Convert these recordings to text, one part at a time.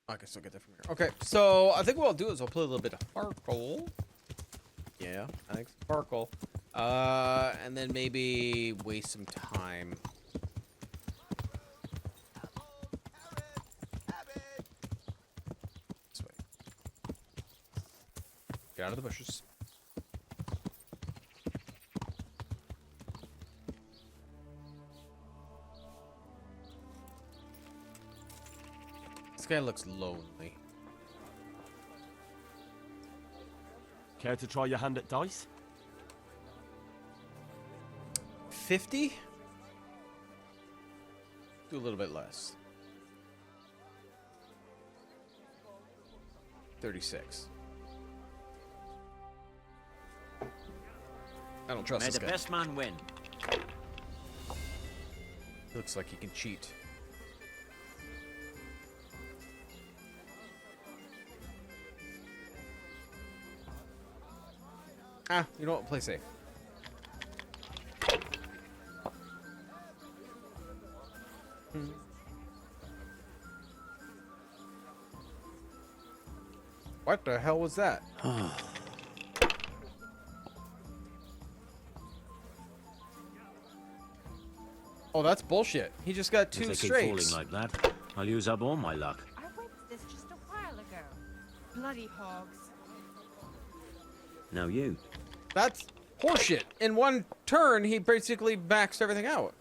I can still get that from here. Okay, so I think what I'll do is I'll play a little bit of Sparkle. Yeah, I think Sparkle. And then maybe waste some time. This way. Get out of the bushes. This guy looks lonely. Care to try your hand at dice? 50? Do a little bit less. 36. I don't trust May this the guy. best man win. Looks like he can cheat. Ah, you know what? Play safe. What the hell was that? Oh, that's bullshit. He just got two If they keep straights. falling like that, I'll use up all my luck. I went this just a while ago. Bloody hogs. Now you. That's horseshit. In one turn, he basically maxed everything out.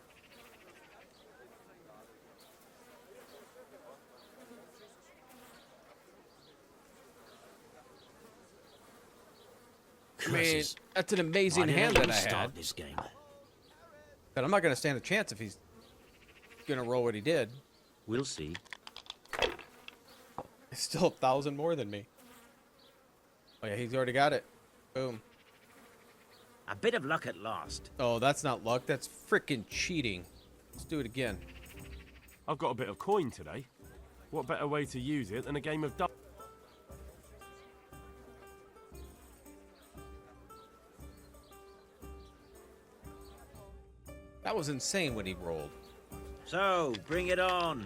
I mean, Curses. that's an amazing Why did hand I that even I start had. this game? But I'm not going to stand a chance if he's going to roll what he did. We'll see. He's still 1,000 more than me. Oh, yeah, he's already got it. Boom. A bit of luck at last. Oh, that's not luck. That's freaking cheating. Let's do it again. I've got a bit of coin today. What better way to use it than a game of dice? That was insane when he rolled. So, bring it on.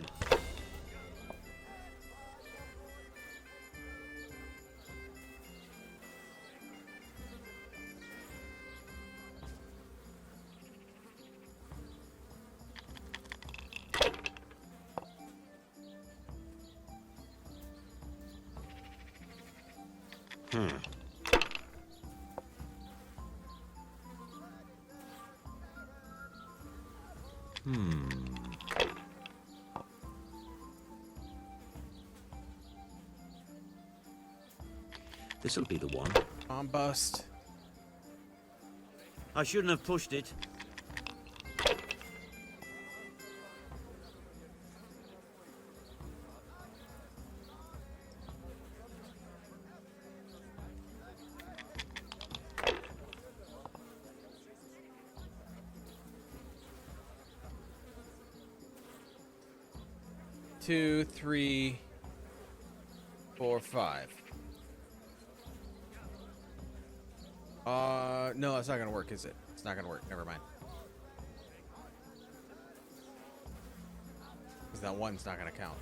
This'll be the one. On bust. I shouldn't have pushed it. Two, three, four, five. No, it's not gonna work, is it? It's not gonna work. Never mind. Because that one's not gonna count.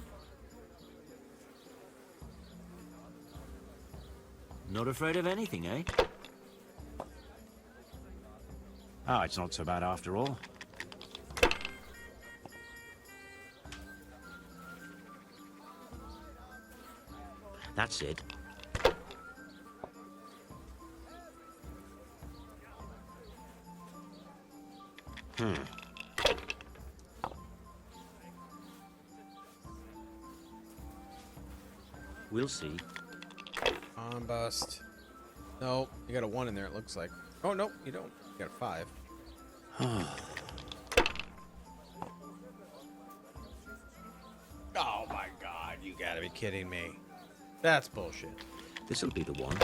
Not afraid of anything, eh? Oh, it's not so bad after all. That's it. We'll see. On bust. No, you got a one in there, it looks like. Oh, no, you don't. You got a five. Oh my god, you gotta be kidding me. That's bullshit. This'll be the one.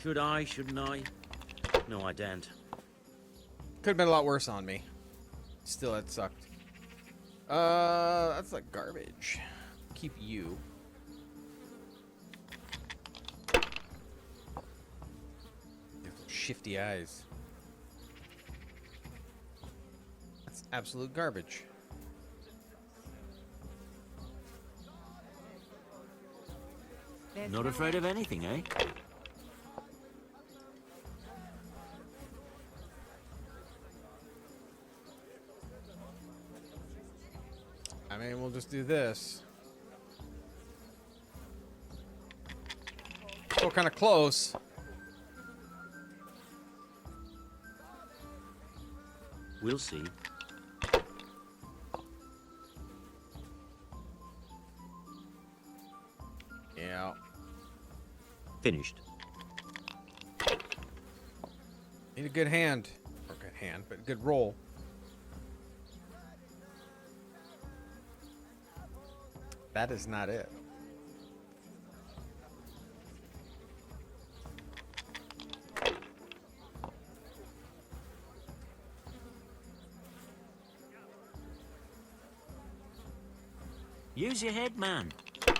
Should I? Shouldn't I? No, I daren't. Could have been a lot worse on me. Still, that sucked. That's like garbage. Keep you. Shifty eyes. That's absolute garbage. There's Not no afraid of anything, eh? I mean, we'll just do this. Still kind of close. We'll see. Yeah. Finished. Need a good hand. Or good hand, but a good roll. That is not it. Use your head, man.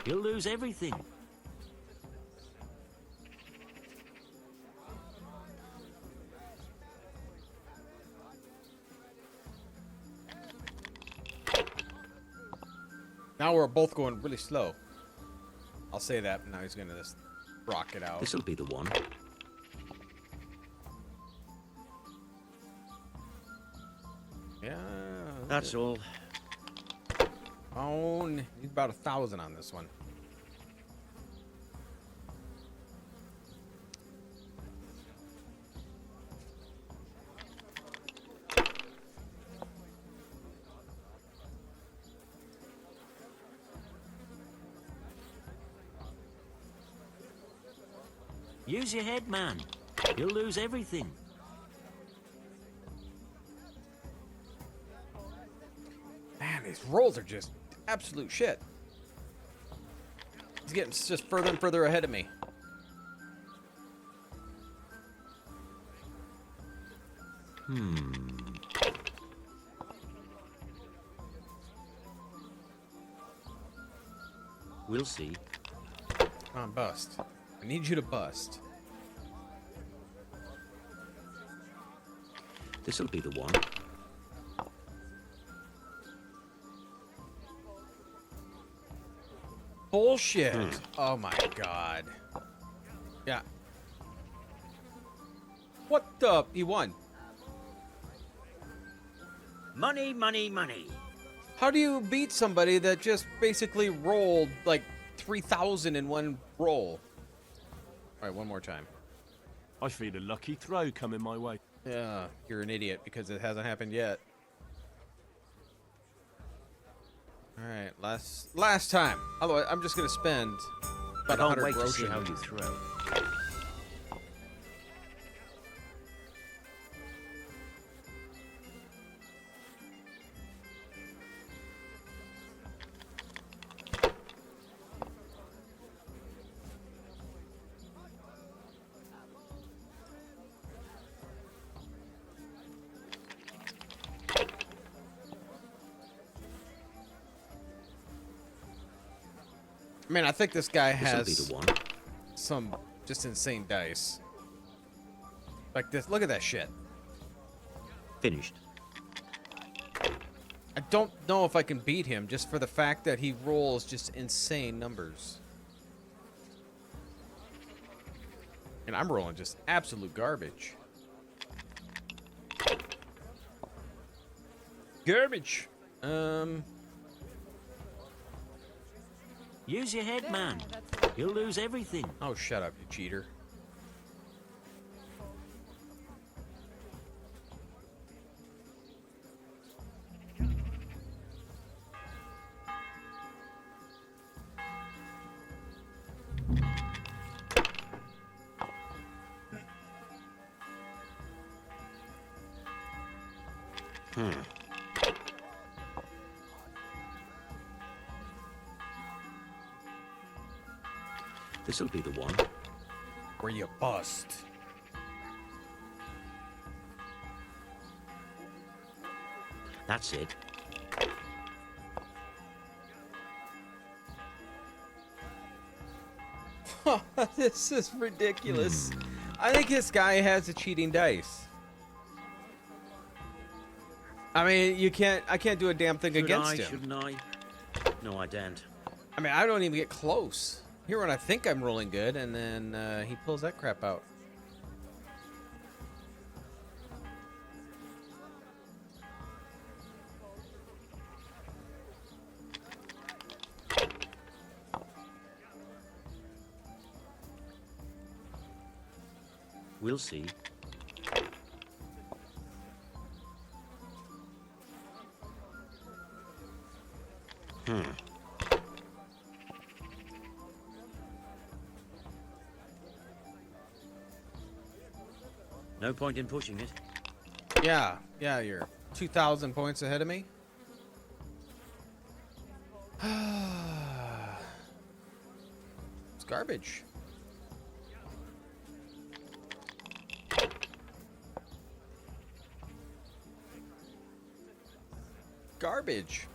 You'll lose everything. Now we're both going really slow. I'll say that, but now he's gonna just rock it out. This'll be the one. Yeah. That's all. Oh, need about 1,000 on this one. Use your head, man. You'll lose everything. Man, these rolls are just absolute shit. He's getting just further and further ahead of me. We'll see. Come on, bust. I need you to bust. This'll be the one. Bullshit. Oh my god. Yeah. What the? He won. Money, money, money. How do you beat somebody that just basically rolled like 3,000 in one roll? All right, one more time. I feel a lucky throw coming my way. Yeah, you're an idiot because it hasn't happened yet. All right, last time. Otherwise, I'm just gonna spend I about can't 100 wait to see groschen. how you throw. I mean, I think this guy This'll be has the one. some just insane dice. Like this. Look at that shit. Finished. I don't know if I can beat him just for the fact that he rolls just insane numbers. And I'm rolling just absolute garbage. Garbage. Use your head, man. That's it. You'll lose everything. Oh, shut up, you cheater. This'll be the one. Where you bust. That's it. This is ridiculous. I think this guy has a cheating dice. I mean, I can't do a damn thing against him. Shouldn't I? No, I don't. I mean, I don't even get close. Here when I think I'm rolling good, and then he pulls that crap out. We'll see. No point in pushing it. Yeah, you're 2,000 points ahead of me. It's garbage. Garbage.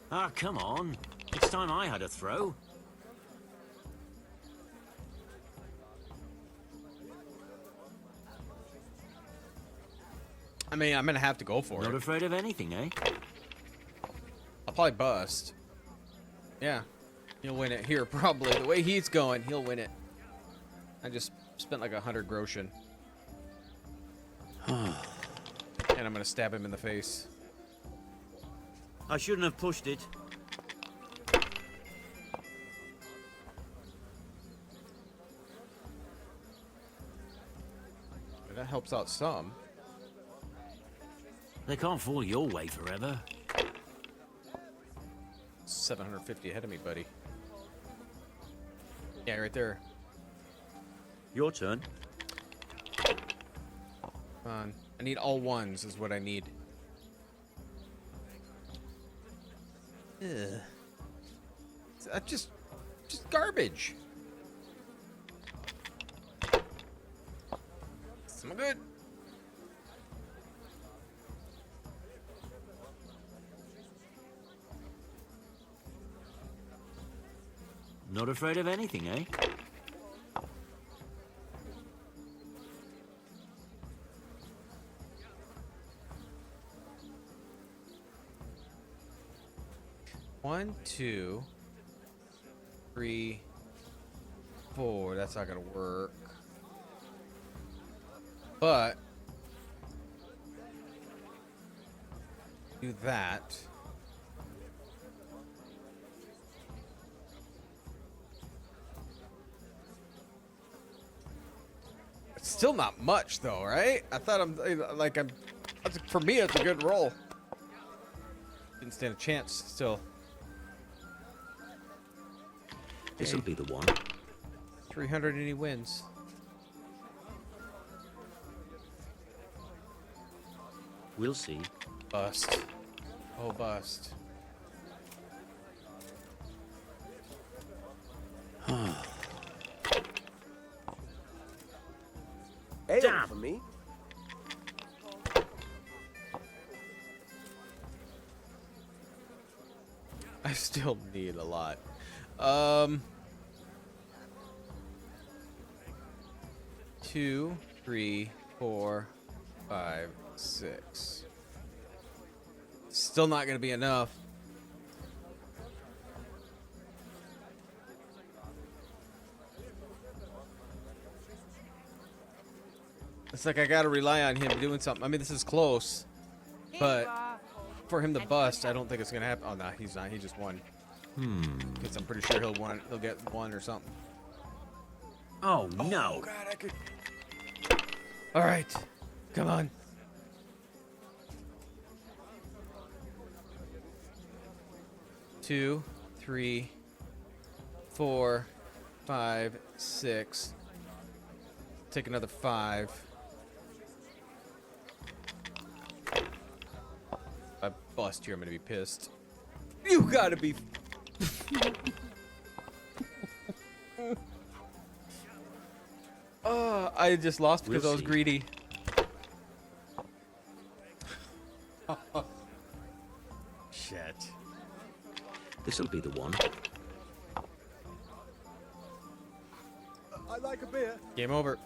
Ah, come on. It's time I had a throw. I mean, I'm gonna have to go for Not it. afraid of anything, eh? I'll probably bust. Yeah, he'll win it here probably. The way he's going, he'll win it. I just spent like 100 groschen. And I'm gonna stab him in the face. I shouldn't have pushed it. But that helps out some. They can't fall your way forever. 750 ahead of me, buddy. Yeah, right there. Your turn. Come on. I need all ones is what I need. Ugh. That's just garbage. Smell good. Not afraid of anything, eh? One, two, three, four. That's not gonna work. But do that. It's still not much though, right? I thought for me it's a good roll. Didn't stand a chance still. This'll be the one. 300 and he wins. We'll see. Bust. Oh, bust. Ale for me. I still need a lot. 2, 3, 4, 5, 6. Still not gonna be enough. It's like I gotta rely on him doing something. I mean, this is close, Here but you are. for him to bust, I don't think it's gonna happen. Oh no, he's not. He just won. Because I'm pretty sure he'll get one or something. Oh, no. Oh God, I could. All right, come on. Two, 3, 4, 5, 6. Take another 5. If I bust here, I'm gonna be pissed. You gotta be. I just lost because I was We'll see. greedy. This'll be the one. I like a beer. Game over.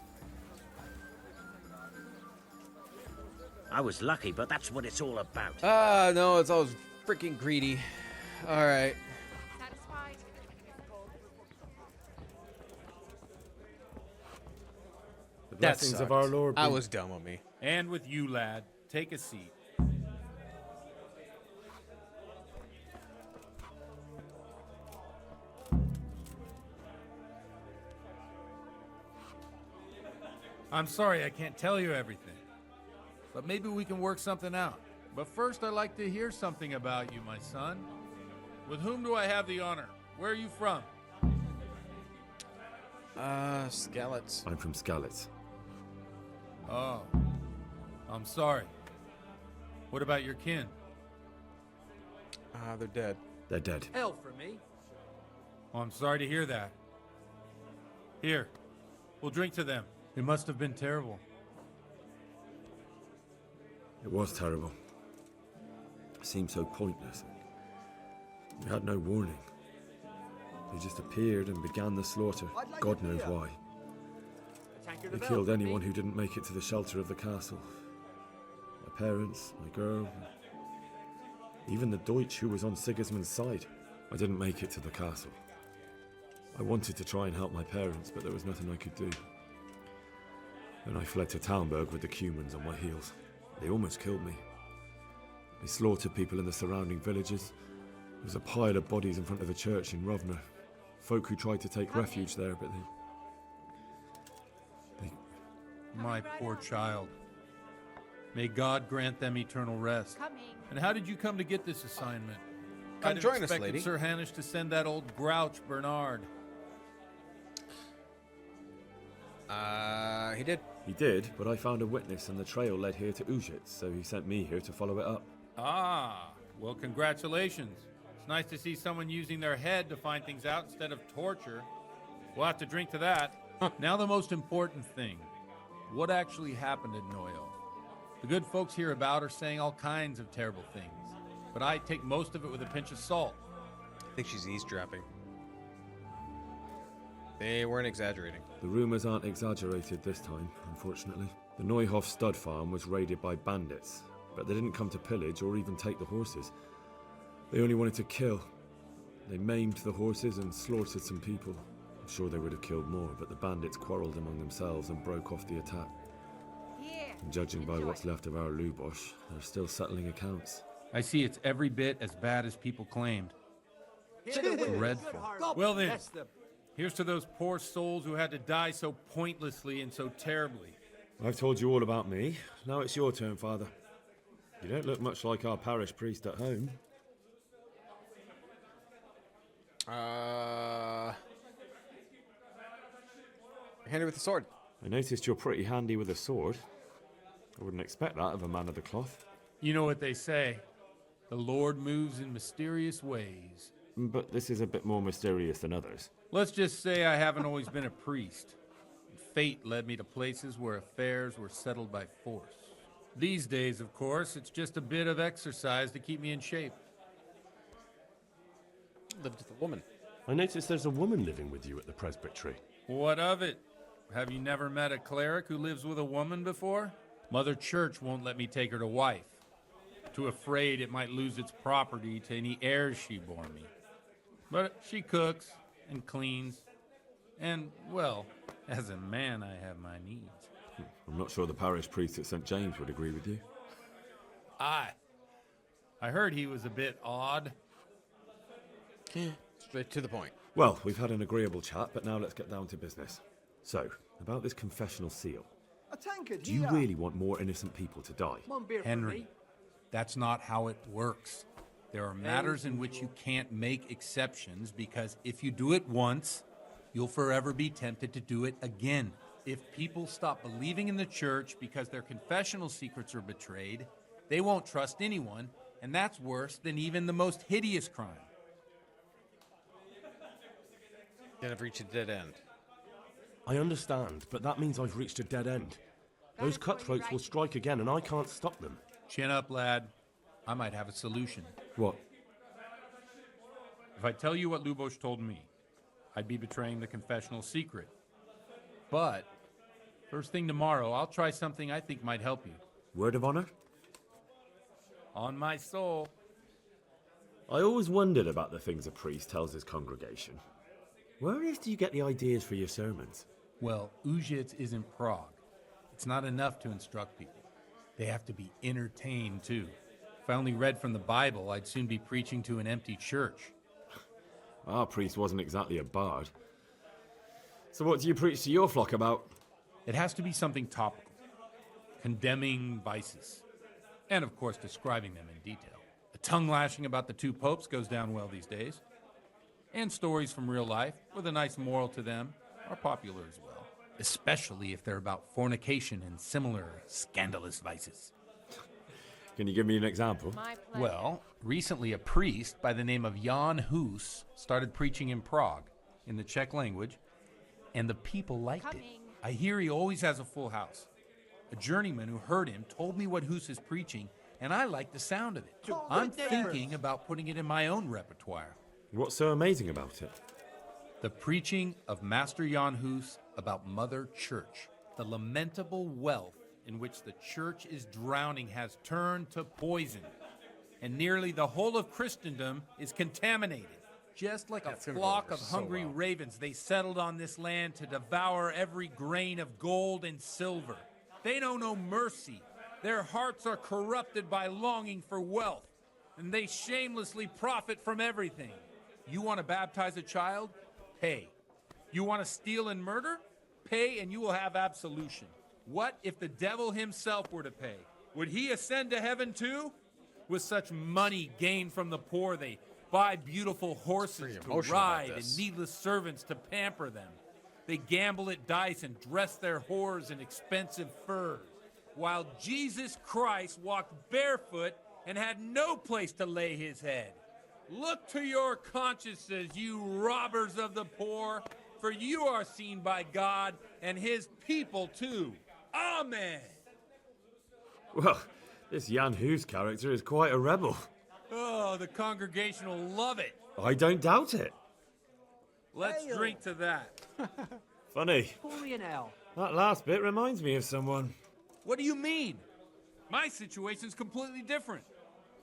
I was lucky, but that's what it's all about. Ah, no, it's always freaking greedy. All right. Satisfied? The That blessings sucked. of our Lord be... I was dumb of me. And with you, lad. Take a seat. I'm sorry I can't tell you everything, but maybe we can work something out. But first, I'd like to hear something about you, my son. With whom do I have the honor? Where are you from? Skellets. I'm from Skalitz. Oh, I'm sorry. What about your kin? They're dead. They're dead. Hell for me. Oh, I'm sorry to hear that. Here, we'll drink to them. It must have been terrible. It was terrible. It seemed so pointless. We had no warning. They just appeared and began the slaughter. God knows why. They killed anyone who didn't make it to the shelter of the castle. My parents, my girl, even the Deutsch who was on Sigismund's side. I didn't make it to the castle. I wanted to try and help my parents, but there was nothing I could do. Then I fled to Talmberg with the Cumans on my heels. They almost killed me. They slaughtered people in the surrounding villages. There was a pile of bodies in front of the church in Rovna. Folk who tried to take refuge there, but they... My poor child. May God grant them eternal rest. Coming. And how did you come to get this assignment? Come I'd have join us, expected lady. Sir Hanish to send that old grouch Bernard. He did. He did, but I found a witness and the trail led here to Ujitz, so he sent me here to follow it up. Ah, well, congratulations. It's nice to see someone using their head to find things out instead of torture. We'll have to drink to that. Now the most important thing. What actually happened at Noyo? The good folks hereabout are saying all kinds of terrible things, but I take most of it with a pinch of salt. I think she's eavesdropping. They weren't exaggerating. The rumours aren't exaggerated this time, unfortunately. The Neuhof stud farm was raided by bandits, but they didn't come to pillage or even take the horses. They only wanted to kill. They maimed the horses and slaughtered some people. I'm sure they would have killed more, but the bandits quarrelled among themselves and broke off the attack. Here. And judging by enjoy. what's left of our Lubosh, they're still settling accounts. I see it's every bit as bad as people claimed. Dreadful. Well then, here's to those poor souls who had to die so pointlessly and so terribly. I've told you all about me. Now it's your turn, Father. You don't look much like our parish priest at home. Handy with the sword. I noticed you're pretty handy with a sword. I wouldn't expect that of a man of the cloth. You know what they say. The Lord moves in mysterious ways. But this is a bit more mysterious than others. Let's just say I haven't always been a priest. Fate led me to places where affairs were settled by force. These days, of course, it's just a bit of exercise to keep me in shape. Lived with a woman. I noticed there's a woman living with you at the presbytery. What of it? Have you never met a cleric who lives with a woman before? Mother Church won't let me take her to wife. Too afraid it might lose its property to any heirs she bore me. But she cooks and cleans. And, well, as a man, I have my needs. I'm not sure the parish priest at St. James would agree with you. I heard he was a bit odd. Straight to the point. Well, we've had an agreeable chat, but now let's get down to business. So, about this confessional seal. A tankard, Do you really want more innocent people to die? One beer for Henry, me. that's not how it works. There are matters in which you can't make exceptions because if you do it once, you'll forever be tempted to do it again. If people stop believing in the church because their confessional secrets are betrayed, they won't trust anyone, and that's worse than even the most hideous crime. Then I've reached a dead end. I understand, but that means I've reached a dead end. Those cutthroats will strike again, and I can't stop them. Chin up, lad. I might have a solution. What? If I tell you what Lubos told me, I'd be betraying the confessional secret. But first thing tomorrow, I'll try something I think might help you. Word of honor? On my soul. I always wondered about the things a priest tells his congregation. Where on earth do you get the ideas for your sermons? Well, Ujic is in Prague. It's not enough to instruct people. They have to be entertained, too. If I only read from the Bible, I'd soon be preaching to an empty church. Our priest wasn't exactly a bard. So what do you preach to your flock about? It has to be something topical, condemning vices, and of course describing them in detail. A tongue lashing about the two popes goes down well these days. And stories from real life, with a nice moral to them, are popular as well. Especially if they're about fornication and similar scandalous vices. Can you give me an example? My pleasure. Well, recently a priest by the name of Jan Hus started preaching in Prague, in the Czech language, and the people liked it. Coming. I hear he always has a full house. A journeyman who heard him told me what Hus is preaching, and I like the sound of it. I'm thinking about putting it in my own repertoire. What's so amazing about it? The preaching of Master Jan Hus about Mother Church. The lamentable wealth in which the church is drowning has turned to poison, and nearly the whole of Christendom is contaminated. Just like a flock of hungry ravens, they settled on this land to devour every grain of gold and silver. They know no mercy. Their hearts are corrupted by longing for wealth, and they shamelessly profit from everything. You want to baptize a child? Pay. You want to steal and murder? Pay and you will have absolution. What if the devil himself were to pay? Would he ascend to heaven too? With such money gained from the poor, they buy beautiful horses to ride and needless servants to pamper them. They gamble at dice and dress their whores in expensive furs, while Jesus Christ walked barefoot and had no place to lay his head. Look to your consciences, you robbers of the poor, for you are seen by God and his people too. Amen. Well, this Jan Hus character is quite a rebel. Oh, the congregation will love it. I don't doubt it. Let's drink to that. Funny. Holy in hell. That last bit reminds me of someone. What do you mean? My situation's completely different.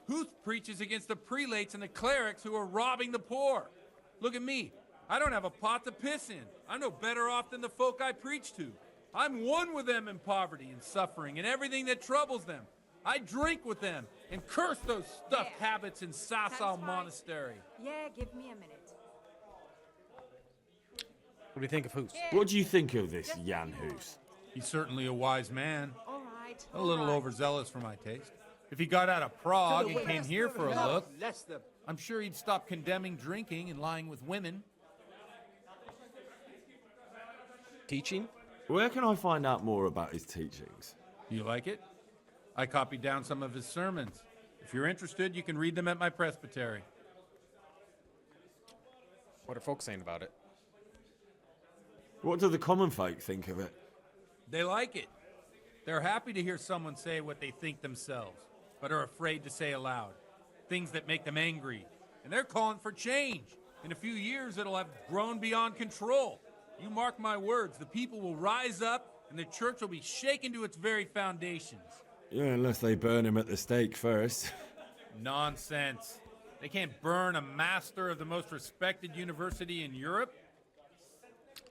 Huth preaches against the prelates and the clerics who are robbing the poor. Look at me. I don't have a pot to piss in. I'm no better off than the folk I preach to. I'm one with them in poverty and suffering and everything that troubles them. I drink with them and curse those stuffed habits in Sasau Sounds fine. Monastery. Yeah, give me a minute. What do you think of Hus? What do you think of this Jan Hus? He's certainly a wise man. All right. A little overzealous for my taste. If he got out of Prague and came here for a look, I'm sure he'd stop condemning drinking and lying with women. Teaching? Where can I find out more about his teachings? You like it? I copied down some of his sermons. If you're interested, you can read them at my presbytery. What are folks saying about it? What do the common folk think of it? They like it. They're happy to hear someone say what they think themselves, but are afraid to say aloud. Things that make them angry. And they're calling for change. In a few years, it'll have grown beyond control. You mark my words, the people will rise up and the church will be shaken to its very foundations. Yeah, unless they burn him at the stake first. Nonsense. They can't burn a master of the most respected university in Europe?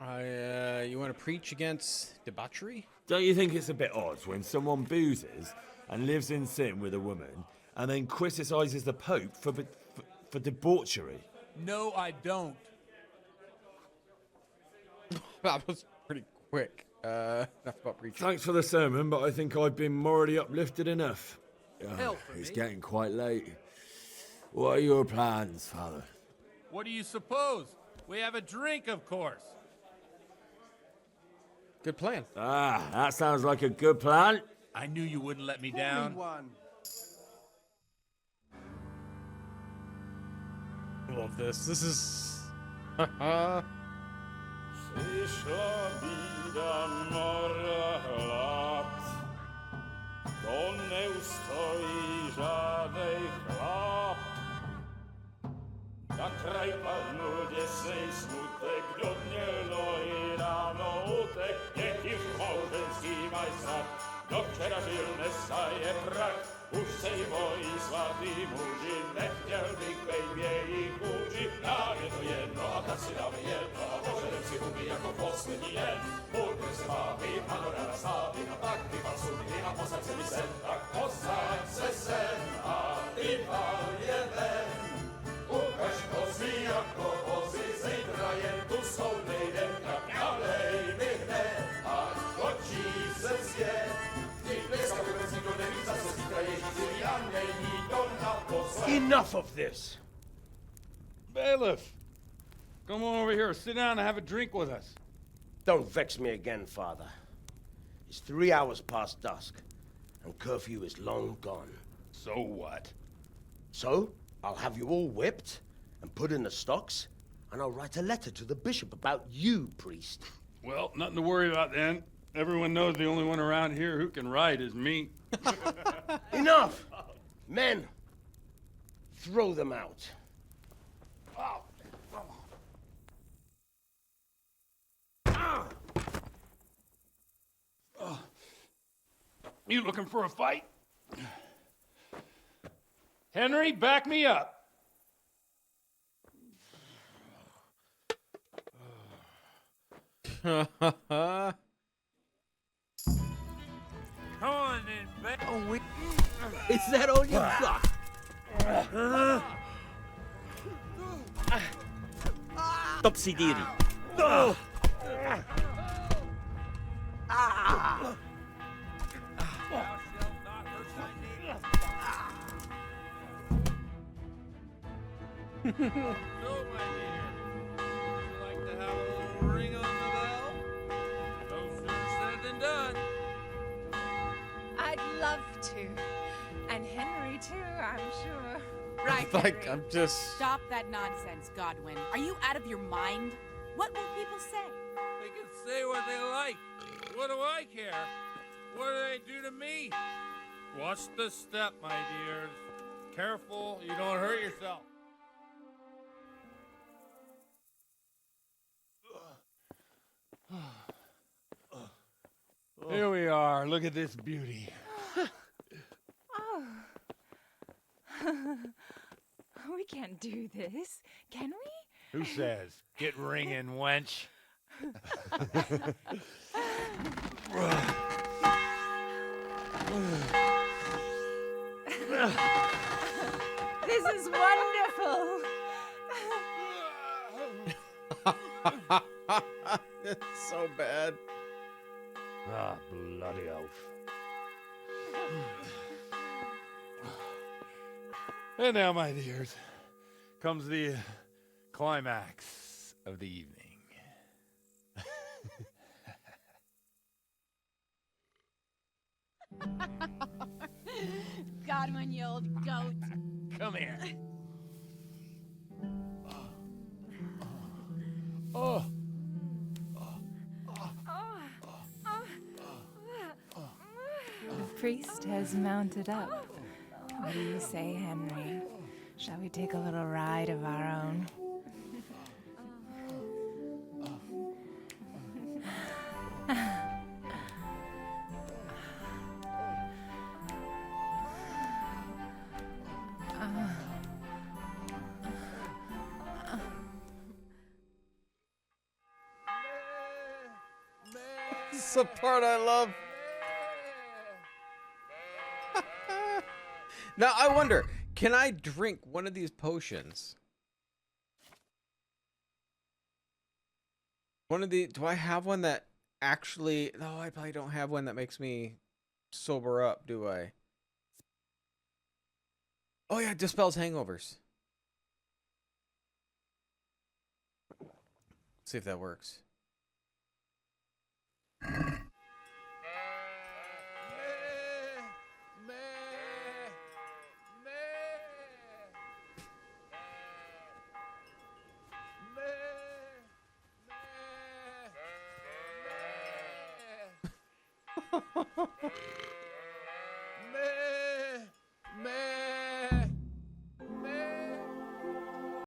You want to preach against debauchery? Don't you think it's a bit odd when someone boozes and lives in sin with a woman and then criticizes the Pope for debauchery? No, I don't. That was pretty quick. Enough about preaching. Thanks for the sermon, but I think I've been morally uplifted enough. It's getting quite late. What are your plans, Father? What do you suppose? We have a drink, of course. Good plan. That sounds like a good plan. I knew you wouldn't let me down. Love this. This is... Przyszła bida mora lat, to nie ustoi żadnej chlap. jak kraj panuje swej smutek, do mnie loi rano utek, niech już małżeński majstrat, do wczera żylne staje prak, už sejmoj svatý muži, nechtěl bych bejbě jich učit, nám je to jedno a tak si dáme jedno a požerem si huby jako poslední den. Burger se baví, panorama slávy, a tak vypal sudy a posaď se mi sem, tak posaď se sem a vypal je ven. Ukaž kozy jako vozy, zítra jen tu jsou nejdem, tak nalej mi hned, ať točí se svět. Enough of this! Bailiff! Come on over here, sit down and have a drink with us. Don't vex me again, Father. It's 3 hours past dusk, and curfew is long gone. So what? So, I'll have you all whipped and put in the stocks, and I'll write a letter to the bishop about you, priest. Well, nothing to worry about then. Everyone knows the only one around here who can ride is me. Enough! Men, throw them out. You looking for a fight? Henry, back me up. Come on in, back. Oh, Is that all you got? Topsidiri. So, my dear, would you like to have a little ring on the bell? No sooner said than done. I'd love to. And Henry, too, I'm sure. Right, like, I'm just... Stop that nonsense, Godwin. Are you out of your mind? What will people say? They can say what they like. What do I care? What do they do to me? Watch the step, my dears. Careful, you don't hurt yourself. Here we are. Look at this beauty. Oh. We can't do this, can we? Who says? Get ringing, wench. This is wonderful. It's so bad. Ah, bloody oath. And now, my dears, comes the climax of the evening. Godwin, you old goat. Come here. Oh. The priest has mounted up. What do you say, Henry? Shall we take a little ride of our own? This is the part I love. Now, I wonder, can I drink one of these potions? Do I have one that actually... No, I probably don't have one that makes me sober up, do I? Oh yeah, it dispels hangovers. Let's see if that works.